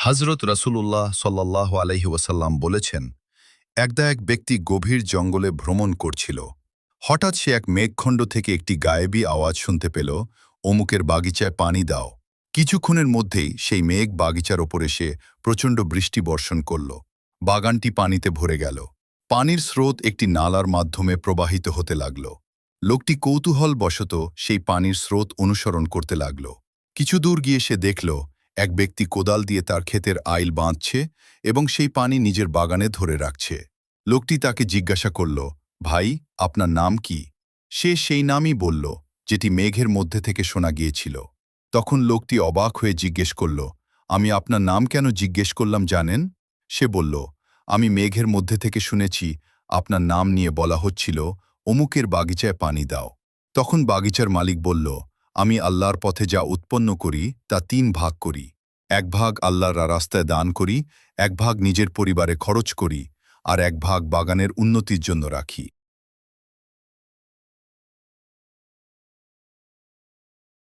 হজরত রাসূলুল্লাহ সাল্লাল্লাহু আলাইহি ওয়াসাল্লাম বলেছেন, একদা এক ব্যক্তি গভীর জঙ্গলে ভ্রমণ করছিল। হঠাৎ সে এক মেঘখণ্ড থেকে একটি গায়েবী আওয়াজ শুনতে পেল, অমুকের বাগিচায় পানি দাও। কিছুক্ষণের মধ্যেই সেই মেঘ বাগিচার ওপর এসে প্রচণ্ড বৃষ্টি বর্ষণ করল। বাগানটি পানিতে ভরে গেল। পানির স্রোত একটি নালার মাধ্যমে প্রবাহিত হতে লাগল। লোকটি কৌতূহলবশত সেই পানির স্রোত অনুসরণ করতে লাগল। কিছু দূর গিয়ে সে দেখল, এক ব্যক্তি কোদাল দিয়ে তার ক্ষেতের আইল বাঁধছে এবং সেই পানি নিজের বাগানে ধরে রাখছে। লোকটি তাকে জিজ্ঞাসা করল, ভাই, আপনার নাম কি? সে সেই নামই বলল, যেটি মেঘের মধ্যে থেকে শোনা গিয়েছিল। তখন লোকটি অবাক হয়ে জিজ্ঞেস করল, আমি আপনার নাম কেন জিজ্ঞেস করলাম জানেন? সে বলল, আমি মেঘের মধ্যে থেকে শুনেছি আপনার নাম নিয়ে বলা হচ্ছিল, অমুকের বাগিচায় পানি দাও। তখন বাগিচার মালিক বলল, আমি আল্লাহর পথে যা উৎপন্ন করি তা ৩ ভাগ করি। এক ভাগ আল্লাহর রাস্তায় দান করি, এক ভাগ নিজের পরিবারে খরচ করি, আর এক ভাগ বাগানের উন্নতির জন্য রাখি।